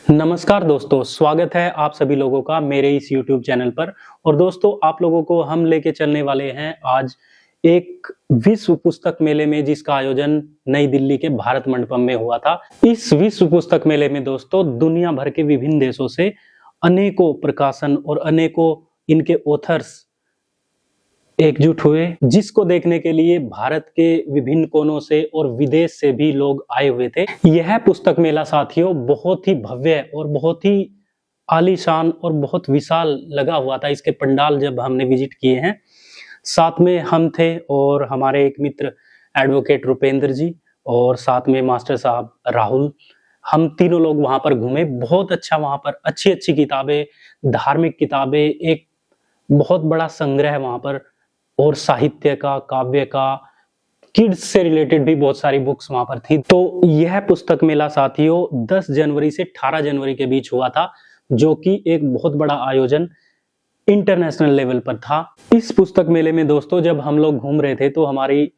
नमस्कार दोस्तों, स्वागत है आप सभी लोगों का मेरे इस YouTube चैनल पर। और दोस्तों, आप लोगों को हम लेके चलने वाले हैं आज एक विश्व पुस्तक मेले में, जिसका आयोजन नई दिल्ली के भारत मंडपम में हुआ था। इस विश्व पुस्तक मेले में दोस्तों दुनिया भर के विभिन्न देशों से अनेकों प्रकाशन और अनेकों इनके ऑथर्स एकजुट हुए, जिसको देखने के लिए भारत के विभिन्न कोनों से और विदेश से भी लोग आए हुए थे। यह पुस्तक मेला साथियों बहुत ही भव्य और बहुत ही आलीशान और बहुत विशाल लगा हुआ था। इसके पंडाल जब हमने विजिट किए हैं, साथ में हम थे और हमारे एक मित्र एडवोकेट रुपेंद्र जी और साथ में मास्टर साहब राहुल, हम तीनों लोग वहां पर घूमे। बहुत अच्छा, वहां पर अच्छी अच्छी किताबें, धार्मिक किताबें, एक बहुत बड़ा संग्रह वहां पर, और साहित्य का, काव्य का, किड्स से रिलेटेड भी बहुत सारी बुक्स वहां पर थी। तो यह पुस्तक मेला साथियों 10 जनवरी से 18 जनवरी के बीच हुआ था, जो कि एक बहुत बड़ा आयोजन इंटरनेशनल लेवल पर था। इस पुस्तक मेले में दोस्तों जब हम लोग घूम रहे थे तो हमारी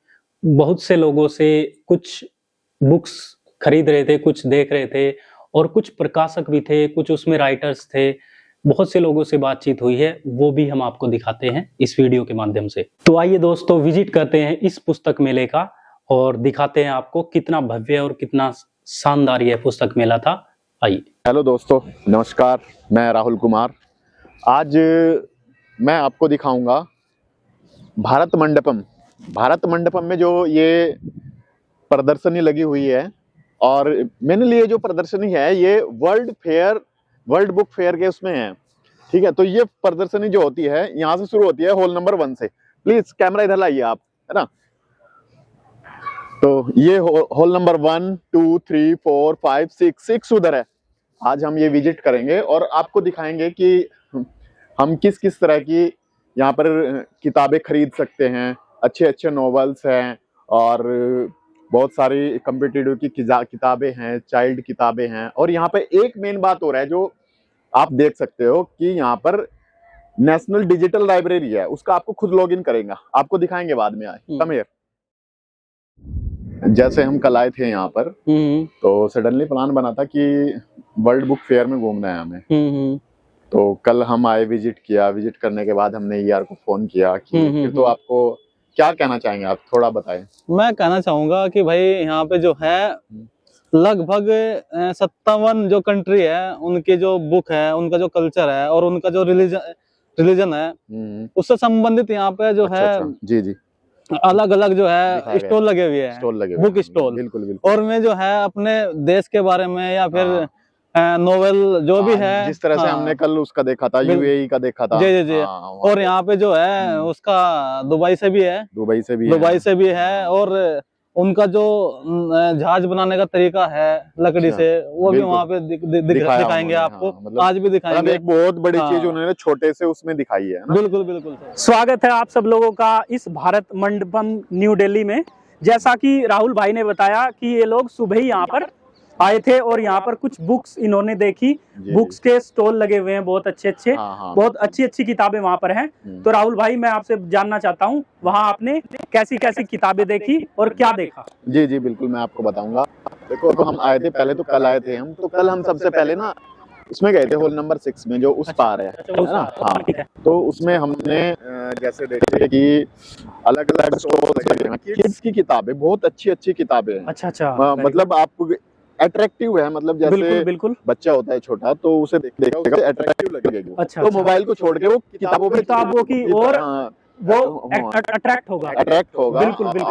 बहुत से लोगों से कुछ बुक्स खरीद रहे थे, कुछ देख रहे थे, और कुछ प्रकाशक भी थे, कुछ उसमें राइटर्स थे। बहुत से लोगों से बातचीत हुई है, वो भी हम आपको दिखाते हैं इस वीडियो के माध्यम से। तो आइए दोस्तों विजिट करते हैं इस पुस्तक मेले का और दिखाते हैं आपको कितना भव्य और कितना शानदार यह पुस्तक मेला था। आइए। हेलो दोस्तों, नमस्कार। मैं राहुल कुमार। आज मैं आपको दिखाऊंगा भारत मंडपम। भारत मंडपम में जो ये प्रदर्शनी लगी हुई है, और मैंने लिए जो प्रदर्शनी है ये वर्ल्ड बुक फेयर के उसमें है। ठीक है, तो ये प्रदर्शनी जो होती है यहाँ से शुरू होती है हॉल नंबर 1 से। प्लीज कैमरा इधर लाइए आप, है ना। तो ये हॉल नंबर 1, 2, 3, 4, 5, 6 उधर है। आज हम ये विजिट करेंगे और आपको दिखाएंगे कि हम किस किस तरह की यहाँ पर किताबें खरीद सकते हैं। अच्छे अच्छे नॉवेल्स हैं और बहुत सारी कॉम्पिटिटिव की किताबें हैं, चाइल्ड किताबें हैं। और यहाँ पे एक मेन बात हो रहा है जो आप देख सकते हो कि यहाँ पर नेशनल डिजिटल लाइब्रेरी है, उसका आपको खुद लॉगिन करेगा। आपको दिखाएंगे बाद में। आए कम हियर। जैसे हम कल आए थे यहाँ पर, तो सडनली प्लान बना था कि वर्ल्ड बुक फेयर में घूमना है हमें। तो कल हम आए, विजिट किया। विजिट करने के बाद हमने ईआर को फोन किया कि फिर तो आपको क्या कहना चाहेंगे, आप थोड़ा बताएं। मैं कहना चाहूंगा कि भाई यहाँ पे जो है लगभग 57 जो कंट्री है, उनके जो बुक है, उनका जो कल्चर है और उनका जो रिलीजन है, उससे संबंधित यहाँ पे जो है जी जी अलग अलग जो है स्टॉल लगे हुए हैं, बुक स्टॉल। बिल्कुल बिल्कुल। और मैं जो है अपने देश के बारे में या फिर नोवेल जो भी है, जिस तरह से हमने कल उसका देखा था, यूएई का देखा था। जी जी। और यहाँ पे जो है उसका दुबई से भी है, दुबई से भी है। और उनका जो जहाज बनाने का तरीका है लकड़ी से, वो भी वहाँ पे दिखाएंगे आपको। मतलब आज भी दिखाएंगे। एक बहुत बड़ी चीज उन्होंने छोटे से उसमें दिखाई है ना? बिल्कुल बिल्कुल। स्वागत है आप सब लोगों का इस भारत मंडपम न्यू दिल्ली में। जैसा कि राहुल भाई ने बताया कि ये लोग सुबह ही यहाँ पर आए थे और यहाँ पर कुछ बुक्स इन्होंने देखी। बुक्स के स्टॉल लगे हुए हैं बहुत अच्छे अच्छे। बहुत अच्छी अच्छी किताबें वहाँ पर हैं। तो राहुल भाई, मैं आपसे जानना चाहता हूँ, वहाँ आपने कैसी कैसी किताबें देखी और क्या देखा? जी जी बिल्कुल, मैं आपको बताऊंगा। देखो, तो हम आए थे पहले, तो कल आए थे हम, तो कल हम सबसे पहले ना उसमें गए थे हॉल नंबर 6 में, जो उस पार है ना। हाँ, तो उसमें हमने जैसे देखे कि अलग अलग स्टॉल्स लगे हैं, किड्स की किताबें, बहुत अच्छी अच्छी किताबें हैं। अच्छा। मतलब आपको अट्रैक्टिव है, मतलब जैसे बिल्कुल बच्चा होता है छोटा, तो उसे देखेगा अट्रैक्टिव लगेगी। अच्छा, तो मोबाइल को छोड़ के वो किताबों की और वो अट्रैक्ट होगा।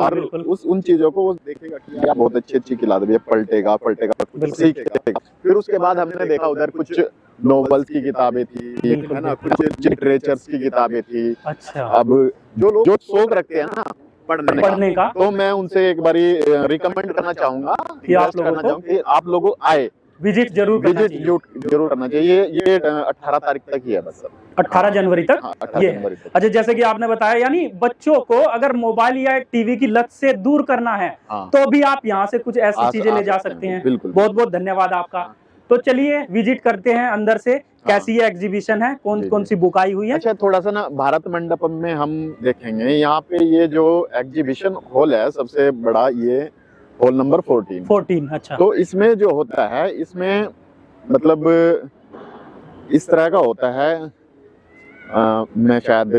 बिल्कुल। उन चीजों को वो देखेगा कि यार बहुत अच्छी अच्छी किताबें है, पलटेगा सीखेगा। फिर उसके बाद हमने देखा उधर कुछ नॉवेल्स की किताबें थी, है ना, कुछ लिटरेचर्स की किताबें थी। अच्छा। अब जो लोग जो शौक रखते हैं ना पढ़ने का, तो मैं उनसे एक बारी रिकमेंड करना चाहूंगा कि आप लोग आए, विजिट जरूर करना चाहिए। ये 18 तारीख तक ही है बस, 18 जनवरी तक। हाँ, 18 जनवरी तक। अच्छा, जैसे कि आपने बताया, यानी बच्चों को अगर मोबाइल या टीवी की लत से दूर करना है तो भी आप यहाँ से कुछ ऐसी चीजें ले जा सकते हैं। बहुत बहुत धन्यवाद आपका। तो चलिए विजिट करते हैं अंदर से, कैसी ये एग्जीबिशन है, कौन कौन सी बुक आई हुई है। अच्छा, थोड़ा सा ना भारत मंडपम में हम देखेंगे। यहाँ पे ये जो एग्जीबिशन हॉल है सबसे बड़ा, ये हॉल नंबर 14। अच्छा। तो इसमें जो होता है, इसमें मतलब इस तरह का होता है। मैं शायद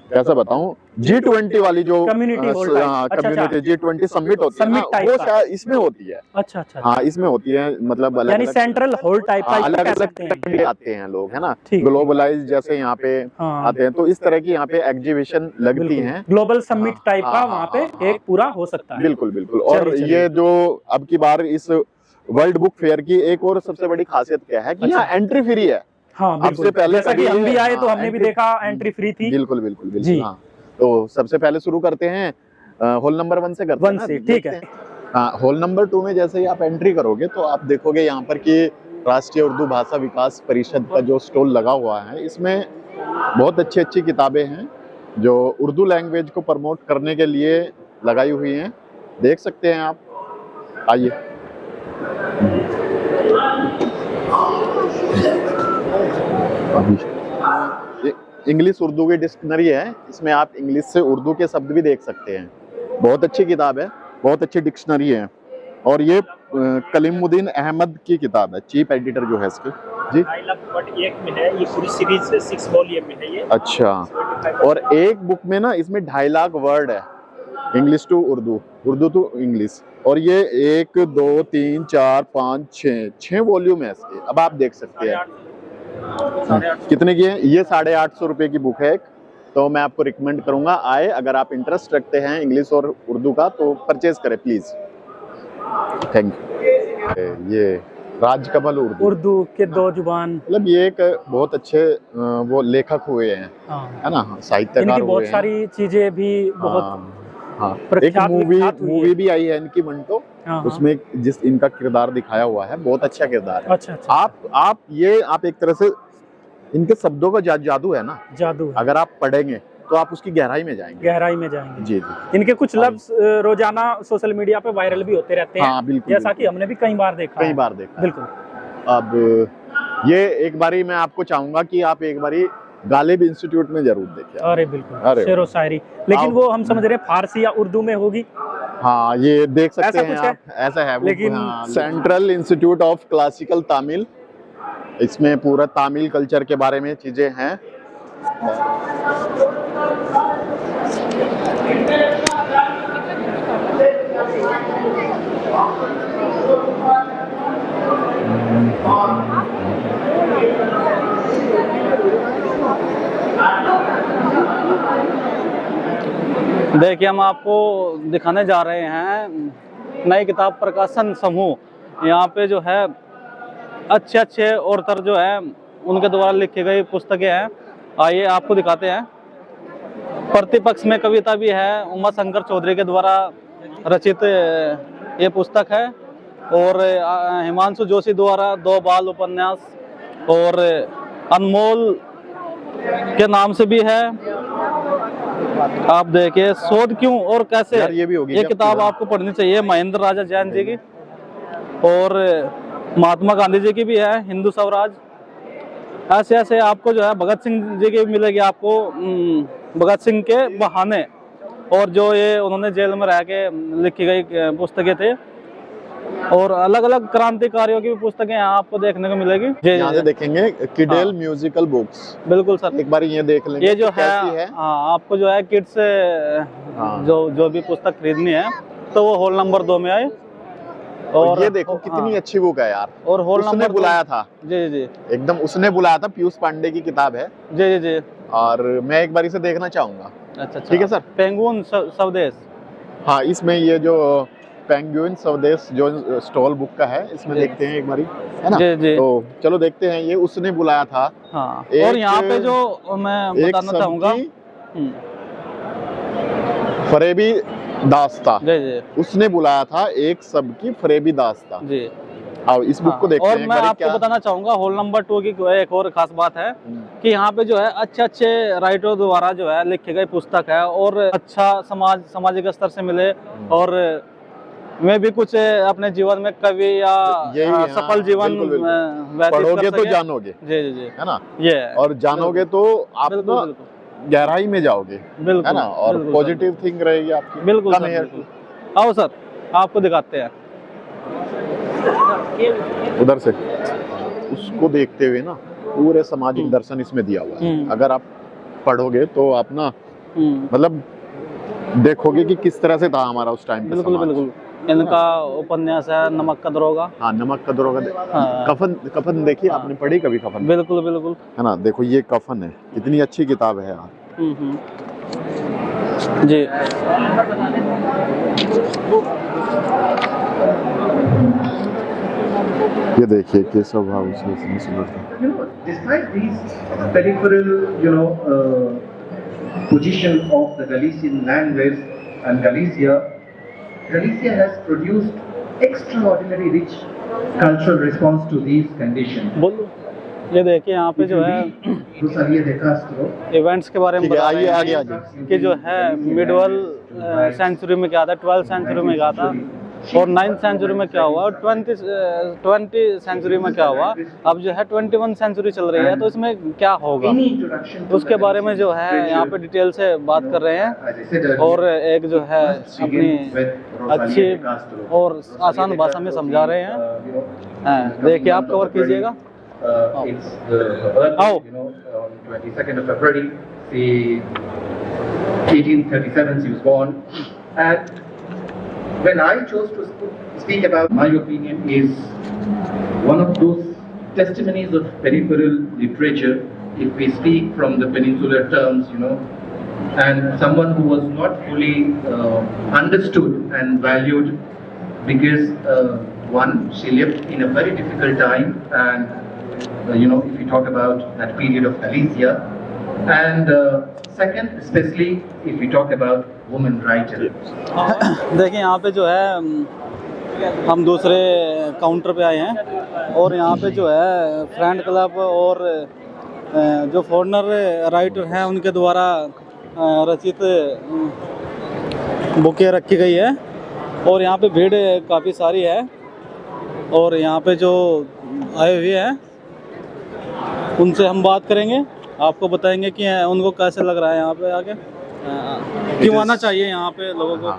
कैसा बताऊं, G20 वाली जो कम्युनिटी हॉल टाइप। अच्छा, कम्युनिटी G20 समिट होती है ना, Summit type वो का। शायद इसमें होती है। अच्छा अच्छा। हाँ, इसमें होती है, मतलब अलग यानी अलग सेंट्रल हॉल टाइप का इसको अलग कह अलग सकते हैं। आते हैं लोग, है ना, ठीक। ग्लोबलाइज जैसे यहाँ पे हाँ। आते हैं, तो इस तरह की यहाँ पे एग्जीबिशन लगती हैं। ग्लोबल समिट हाँ, टाइप हाँ, का हाँ, वहाँ पे हाँ, हाँ। एक पूरा हो सकता है। बिल्कुल बिल्कुल। और चलिए। ये जो अब की बार इस वर्ल्ड बुक फेयर की एक और सबसे बड़ी खासियत क्या है कि यहाँ एंट्री फ्री है। हाँ बिल्कुल, सबसे पहले जैसा कि हम भी आए तो हाँ, हमने भी देखा एंट्री फ्री थी। बिल्कुल बिल्कुल जी। बिल्कुल। हाँ, तो सबसे पहले शुरू करते हैं हॉल नंबर 1 से करते हैं 1 ना, से, ठीक देखते है। हैं। हाँ, हॉल नंबर 2 में जैसे ही आप एंट्री करोगे तो आप देखोगे यहाँ पर कि राष्ट्रीय उर्दू भाषा विकास परिषद का जो स्टॉल लगा हुआ है, इसमें बहुत अच्छी अच्छी किताबें हैं जो उर्दू लैंग्वेज को प्रमोट करने के लिए लगाई हुई हैं, देख सकते हैं आप। आइए। इंग्लिश उर्दू की डिक्शनरी है, इसमें आप इंग्लिश से उर्दू के शब्द भी देख सकते हैं। बहुत अच्छी किताब है, बहुत अच्छी डिक्शनरी है। और ये कलीमुद्दीन अहमद की किताब है, चीफ एडिटर जो है इसके। जी, एक में है ये पूरी सीरीज 6 वॉल्यूम में है ये। अच्छा। और एक बुक में ना इसमें 2.5 लाख वर्ड है, English to Urdu, Urdu to English. और ये 1 2 3 4 5 6 वॉल्यूम है इसके। अब आप देख सकते हैं कितने की है ये। 850 रुपए की बुक है एक। तो मैं आपको रिकमेंड करूंगा, आए, अगर आप इंटरेस्ट रखते हैं इंग्लिश और उर्दू का तो परचेज करें प्लीज। Thank you. ये राजकमल उर्दू के 2 जुबान, मतलब ये एक बहुत अच्छे वो लेखक हुए हैं, है ना, साहित्यकार इनकी हुए बहुत हैं। सारी चीजें भी बहुत हाँ, एक प्रख्यात विख्यात हुई मूवी है। भी आई है इनकी मंटो, हाँ। उसमें जिस इनका किरदार दिखाया हुआ है, बहुत अच्छा किरदार है। अच्छा अच्छा। आप एक तरह से इनके शब्दों का जादू है ना, जादू है। अगर आप पढ़ेंगे तो आप उसकी गहराई में जाएंगे। गहराई में जाएंगे। जी जी। इनके कुछ लफ्ज रोजाना सोशल मीडिया पे वायरल भी होते रहते हैं। हाँ बिल्कुल, जैसा कि हमने भी कई बार देखा है। बिल्कुल। अब ये एक बारी मैं आपको चाहूंगा कि आप एक बारी गालिब इंस्टीट्यूट में जरूर देखें। अरे बिल्कुल, शेरो शायरी, लेकिन वो हम समझ रहे हैं फारसी या उर्दू में होगी। हाँ, ये देख सकते हैं कुछ है? आप, ऐसा है। लेकिन central institute of classical Tamil, इसमें पूरा तमिल कल्चर के बारे में चीजें हैं। देखिए, हम आपको दिखाने जा रहे हैं नई किताब प्रकाशन समूह। यहाँ पे जो है अच्छे अच्छे ऑथर जो है उनके द्वारा लिखी गई पुस्तकें हैं। आइए आपको दिखाते हैं। प्रतिपक्ष में कविता भी है, उमा शंकर चौधरी के द्वारा रचित ये पुस्तक है। और हिमांशु जोशी द्वारा 2 बाल उपन्यास, और अनमोल के नाम से भी है। आप देखिए, शोध क्यों और कैसे, ये भी होगी ये किताब आपको पढ़नी चाहिए, महेंद्र राजा जैन जी की। और महात्मा गांधी जी की भी है, हिंदू स्वराज। ऐसे ऐसे आपको जो है भगत सिंह जी की मिलेगी आपको, भगत सिंह के बहाने, और जो ये उन्होंने जेल में रह के लिखी गई पुस्तकें थे। और अलग अलग क्रांतिकारियों की भी पुस्तकें यहाँ आपको देखने को मिलेगी। यहाँ से देखेंगे किडेल म्यूजिकल बुक्स। बिल्कुल सर, एक बार ये देख लेंगे। ये जो है, है? हाँ, आपको जो है किड्स जो भी पुस्तक खरीदनी है तो वो हॉल नंबर 2 में आए। और ये देखो कितनी अच्छी बुक है यार। और हॉल नंबर बुलाया था। जी जी, एकदम उसने बुलाया था। पीयूष पांडे की किताब है। जी जी जी। और मैं एक बार इसे देखना चाहूंगा। अच्छा, ठीक है सर। पेंगुइन स्वदेश। हाँ, इसमें ये जो पेंगुइन स्वदेश जो स्टॉल बुक का है, इसमें देखते हैं एक बारी, है ना। जी जी। तो चलो देखते हैं। ये उसने बुलाया था। हाँ, और यहाँ पे जो मैं बताना चाहूंगा, फरेबी दास्ता, जी जी, उसने बुलाया था एक सबकी फरेबी दास्ता जी। और इस बुक को देखते हैं। और मैं आपको बताना चाहूंगा हॉल नंबर 2 की एक और खास बात है कि यहाँ पे जो है अच्छे अच्छे राइटरों द्वारा जो है लिखी गई पुस्तक है, और अच्छा सामाजिक स्तर से मिले। और मैं भी कुछ अपने जीवन में कवि या सफल जीवन पढ़ोगे तो जानोगे। जी जी जी, है ना। ये और जानोगे तो आप गहराई में जाओगे, है ना। और पॉजिटिव थिंक रहेगी आपकी। बिल्कुल सर। आओ सर, आपको दिखाते हैं उधर से। उसको देखते हुए ना पूरे सामाजिक दर्शन इसमें दिया हुआ है। अगर आप पढ़ोगे तो आप ना मतलब देखोगे कि किस तरह से था हमारा उस टाइम पे बिल्कुल समाज। बिल्कुल। इनका उपन्यास है नमक का दरोगा। हाँ, नमक का दरोगा। हाँ। कफन देखी आपने, पढ़ी कभी कफन? बिल्कुल बिल्कुल। है ना, देखो ये कफन है, कितनी अच्छी किताब है यार। जी। ये देखिए केशव भाव इसमें सुंदर था। Despite these peripheral, position of the Galician language and Galicia has produced extraordinary rich cultural response to these conditions. बोलो। ये देखिए यहाँ पे जो है Rosalía de Castro, इवेंट्स के बारे में ठीक है, बता रहे आइए, हैं आगे। कि जो है मिडवल सेंचुरी में क्या था, 12th सेंचुरी में क्या था और 9th सेंचुरी में क्या हुआ और 20 सेंचुरी में क्या हुआ। अब जो है 21 सेंचुरी चल रही है, तो इसमें क्या होगा any introduction to उसके बारे में जो है यहाँ पे डिटेल से बात कर रहे हैं as I said earlier, और एक जो है must begin अपनी with Rosalía अच्छी de Castro. और आसान भाषा में समझा रहे हैं। देखिए आप कवर कीजिएगा। It's the birthday, आओ। on 22nd of February, the 1837 she was born. And when I chose to speak about my opinion is one of those testimonies of peripheral literature, if we speak from the peninsular terms, and someone who was not fully understood and valued because one, she lived in a very difficult time, and if you talk about that period of Galicia, and second, especially if we talk about women writers. देखिए यहाँ पे जो है हम दूसरे counter पे आए हैं और यहाँ पे जो है फ्रेंड क्लब और जो फॉरेनर राइटर हैं उनके द्वारा रचित बुकें रखी गई है और यहाँ पे भीड़ काफ़ी सारी है और यहाँ पे जो आए हुए हैं उनसे हम बात करेंगे, आपको बताएंगे कि उनको कैसे लग रहा है यहाँ पे आके, क्यों आना चाहिए यहाँ पे लोगों को।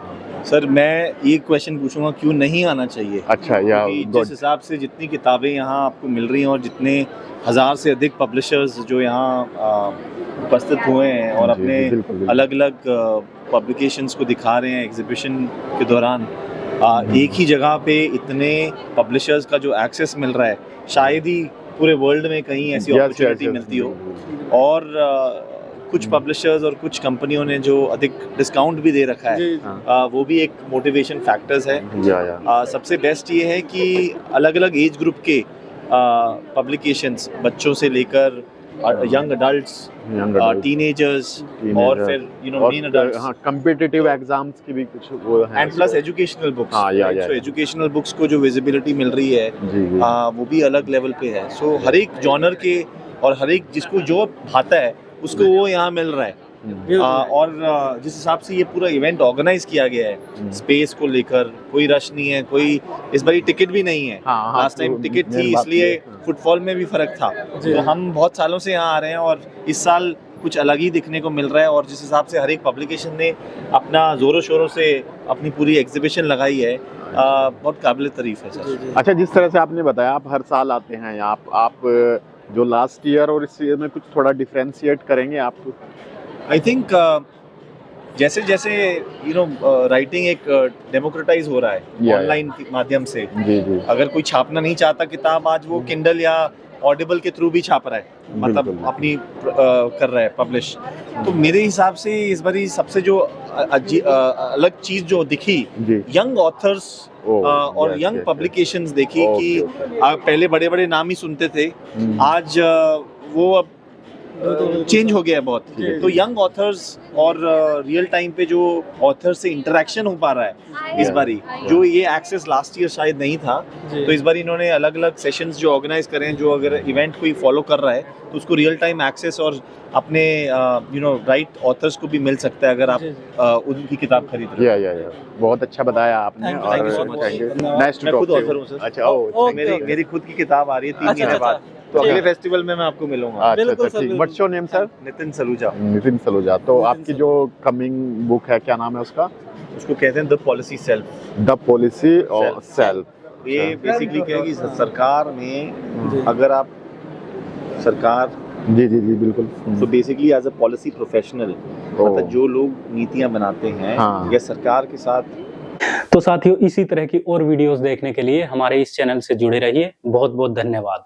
सर मैं ये क्वेश्चन पूछूंगा क्यों नहीं आना चाहिए। अच्छा, या क्योंकि जिस हिसाब से जितनी किताबें यहाँ आपको मिल रही हैं और जितने 1000 से अधिक पब्लिशर्स जो यहाँ उपस्थित हुए हैं और अपने अलग अलग पब्लिकेशंस को दिखा रहे हैं एग्जीबिशन के दौरान, एक ही जगह पे इतने पब्लिशर्स का जो एक्सेस मिल रहा है, शायद ही पूरे वर्ल्ड में कहीं ऐसी अपॉर्चुनिटी मिलती हो। और कुछ पब्लिशर्स और कुछ कंपनियों ने जो अधिक डिस्काउंट भी दे रखा है, वो भी एक मोटिवेशन फैक्टर्स है। सबसे बेस्ट ये है कि अलग अलग एज ग्रुप के पब्लिकेशंस, बच्चों से लेकर यंग अडल्ट्स, टीनेजर्स और फिर मेन अडल्ट्स, कॉम्पिटिटिव एग्जाम्स की भी कुछ वो है, and plus educational books. So educational books को जो विजिबिलिटी मिल रही है वो भी अलग लेवल पे है। सो हर एक जॉनर के और हर एक जिसको जो भाता है उसको वो यहाँ मिल रहा है। और जिस हिसाब से ये पूरा इवेंट ऑर्गेनाइज किया गया है, स्पेस को लेकर कोई रश नहीं है, कोई इस बारी टिकट भी नहीं है। लास्ट टाइम टिकट थी इसलिए फुटफॉल में भी फर्क था। तो हम बहुत सालों से यहाँ आ रहे हैं और इस साल कुछ अलग ही दिखने को मिल रहा है। और जिस हिसाब से हर एक पब्लिकेशन ने अपना जोरों शोरों से अपनी पूरी एग्जीबिशन लगाई है, बहुत काबिल तारीफ है सर। अच्छा, जिस तरह से आपने बताया आप हर साल आते हैं, आप जो लास्ट ईयर और इस ईयर में कुछ थोड़ा डिफरेंशिएट करेंगे आप? आई थिंक जैसे जैसे राइटिंग एक डेमोक्रेटाइज हो रहा है ऑनलाइन के माध्यम से। जी। अगर कोई छापना नहीं चाहता किताब, आज वो किंडल या ऑडिबल के थ्रू भी छाप रहा है, मतलब अपनी कर रहा है पब्लिश। तो मेरे हिसाब से इस बारी सबसे जो अलग चीज जो दिखी, यंग ऑथर्स और यंग पब्लिकेशंस देखी कि पहले बड़े बड़े नाम ही सुनते थे, आज वो अब चेंज हो गया है बहुत। तो यंग ऑथर्स और रियल टाइम पे जो ऑथर से इंटरेक्शन हो पा रहा है इस बारी, जो ये एक्सेस लास्ट ईयर शायद नहीं था। तो इस बार इन्होंने अलग अलग सेशंस जो ऑर्गेनाइज करे हैं, जो अगर इवेंट कोई फॉलो कर रहा है तो उसको रियल टाइम एक्सेस और अपने राइट ऑथर्स को भी मिल सकता है अगर आप उनकी किताब खरीद रहे हैं। या बहुत अच्छा बताया आपने और nice to talk to you. अच्छा, मेरी खुद की किताब आ रही है 3 महीने बाद, तो अगले फेस्टिवल में मैं आपको मिलूंगा। अच्छा, ठीक। What's your name sir? Nitin Saluja. Nitin Saluja. तो आपकी जो कमिंग बुक है, क्या नाम है उसका? उसको कहते हैं the policy self. The policy और सेल्फ। ये बेसिकली क्या है कि सरकार में अगर आप सरकार जी जी जी बिल्कुल। तो basically as a policy professional मतलब जो लोग नीतियां बनाते हैं हाँ। या सरकार के साथ। तो साथियों, इसी तरह की और वीडियोस देखने के लिए हमारे इस चैनल से जुड़े रहिए। बहुत बहुत धन्यवाद।